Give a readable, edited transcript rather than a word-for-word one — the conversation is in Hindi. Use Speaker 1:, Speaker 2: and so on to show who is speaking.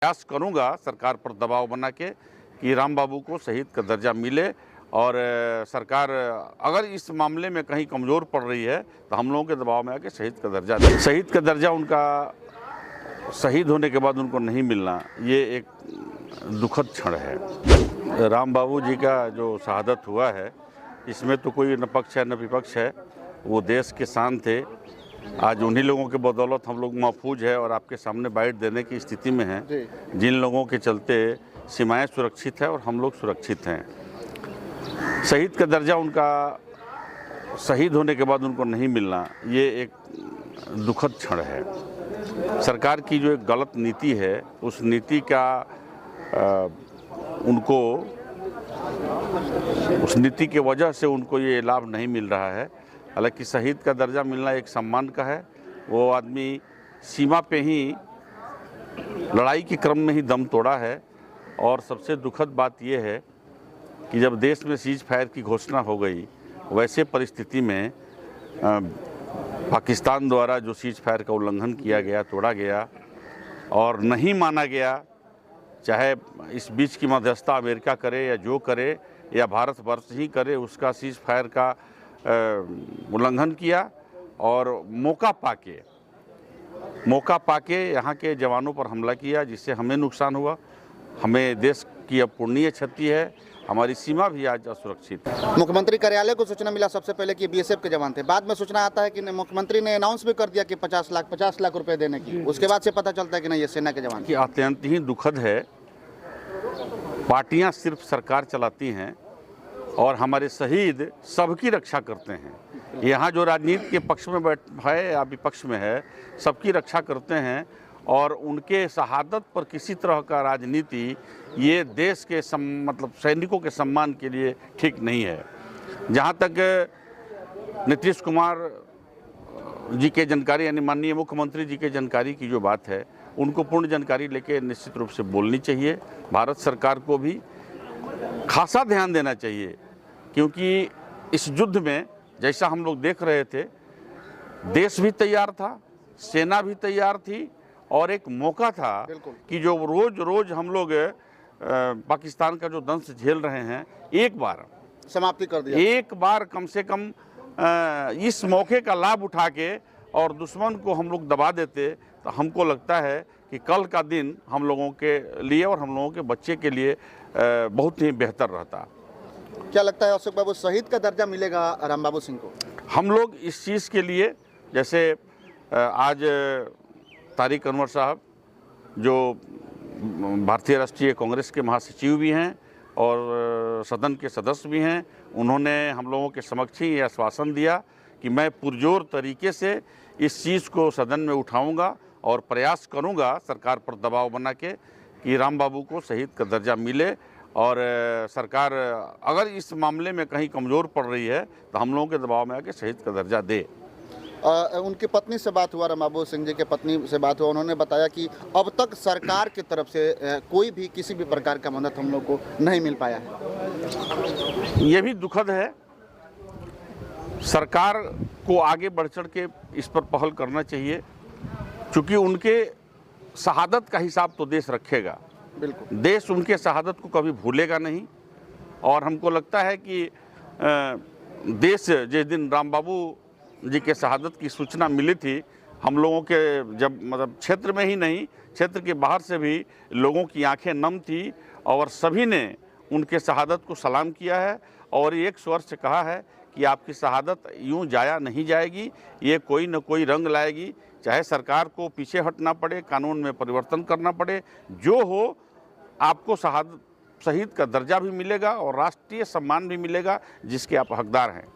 Speaker 1: प्रयास करूंगा सरकार पर दबाव बना के कि राम बाबू को शहीद का दर्जा मिले और सरकार अगर इस मामले में कहीं कमज़ोर पड़ रही है तो हम लोगों के दबाव में आके शहीद का दर्जा दे। शहीद का दर्जा उनका शहीद होने के बाद उनको नहीं मिलना ये एक दुखद क्षण है। राम बाबू जी का जो शहादत हुआ है इसमें तो कोई न पक्ष है न विपक्ष है। वो देश के शान थे। आज उन्हीं लोगों के बदौलत हम लोग महफूज है और आपके सामने बाइट देने की स्थिति में हैं, जिन लोगों के चलते सीमाएं सुरक्षित है और हम लोग सुरक्षित हैं। शहीद का दर्जा उनका शहीद होने के बाद उनको नहीं मिलना ये एक दुखद क्षण है। सरकार की जो एक गलत नीति है उस नीति का उस नीति के वजह से उनको ये लाभ नहीं मिल रहा है। हालांकि शहीद का दर्जा मिलना एक सम्मान का है। वो आदमी सीमा पे ही लड़ाई के क्रम में ही दम तोड़ा है। और सबसे दुखद बात यह है कि जब देश में सीज फायर की घोषणा हो गई वैसे परिस्थिति में पाकिस्तान द्वारा जो सीज फायर का उल्लंघन किया गया, तोड़ा गया और नहीं माना गया, चाहे इस बीच की मध्यस्थता अमेरिका करे या जो करे या भारत वर्ष ही करे, उसका सीज फायर का उल्लंघन किया और मौका पाके यहाँ के जवानों पर हमला किया, जिससे हमें नुकसान हुआ। हमें देश की अपूर्णीय क्षति है। हमारी सीमा भी आज असुरक्षित है।
Speaker 2: मुख्यमंत्री कार्यालय को सूचना मिला सबसे पहले कि बीएसएफ के जवान थे। बाद में सूचना आता है कि मुख्यमंत्री ने अनाउंस भी कर दिया कि 50 लाख रुपए देने की। उसके बाद से पता चलता है कि नहीं, ये सेना के जवान।
Speaker 1: अत्यंत ही दुखद है। पार्टियां सिर्फ सरकार चलाती हैं और हमारे शहीद सबकी रक्षा करते हैं। यहाँ जो राजनीति के पक्ष में है या विपक्ष में है, सबकी रक्षा करते हैं और उनके शहादत पर किसी तरह का राजनीति ये देश के मतलब सैनिकों के सम्मान के लिए ठीक नहीं है। जहाँ तक नीतीश कुमार जी के जानकारी यानी माननीय मुख्यमंत्री जी के जानकारी की जो बात है, उनको पूर्ण जानकारी लेके निश्चित रूप से बोलनी चाहिए। भारत सरकार को भी खासा ध्यान देना चाहिए, क्योंकि इस युद्ध में जैसा हम लोग देख रहे थे, देश भी तैयार था, सेना भी तैयार थी और एक मौका था कि जो रोज हम लोग पाकिस्तान का जो दंश झेल रहे हैं, एक बार
Speaker 2: समाप्ति कर दिया।
Speaker 1: एक बार कम से कम इस मौके का लाभ उठा के और दुश्मन को हम लोग दबा देते तो हमको लगता है कि कल का दिन हम लोगों के लिए और हम लोगों के बच्चे के लिए बहुत ही बेहतर रहता।
Speaker 2: क्या लगता है अशोक बाबू, शहीद का दर्जा मिलेगा राम बाबू सिंह को?
Speaker 1: हम लोग इस चीज़ के लिए, जैसे आज तारिक अनवर साहब जो भारतीय राष्ट्रीय कांग्रेस के महासचिव भी हैं और सदन के सदस्य भी हैं, उन्होंने हम लोगों के समक्ष ही आश्वासन दिया कि मैं पुरजोर तरीके से इस चीज़ को सदन में उठाऊंगा और प्रयास करूंगा सरकार पर दबाव बना के कि राम बाबू को शहीद का दर्जा मिले और सरकार अगर इस मामले में कहीं कमज़ोर पड़ रही है तो हम लोगों के दबाव में आके शहीद का दर्जा दे।
Speaker 2: उनकी पत्नी से बात हुआ, राम बाबू सिंह जी के पत्नी से बात हुआ, उन्होंने बताया कि अब तक सरकार की तरफ से कोई भी किसी भी प्रकार का मदद हम लोग को नहीं मिल पाया है।
Speaker 1: ये भी दुखद है। सरकार को आगे बढ़ चढ़ के इस पर पहल करना चाहिए, क्योंकि उनके शहादत का हिसाब तो देश रखेगा।
Speaker 2: बिल्कुल,
Speaker 1: देश उनके शहादत को कभी भूलेगा नहीं। और हमको लगता है कि देश जिस दिन राम बाबू जी के शहादत की सूचना मिली थी, हम लोगों के जब मतलब क्षेत्र में ही नहीं, क्षेत्र के बाहर से भी लोगों की आंखें नम थी और सभी ने उनके शहादत को सलाम किया है और एक स्वर से कहा है कि आपकी शहादत यूं जाया नहीं जाएगी, ये कोई न कोई रंग लाएगी। चाहे सरकार को पीछे हटना पड़े, कानून में परिवर्तन करना पड़े, जो हो, आपको शहीद का दर्जा भी मिलेगा और राष्ट्रीय सम्मान भी मिलेगा जिसके आप हकदार हैं।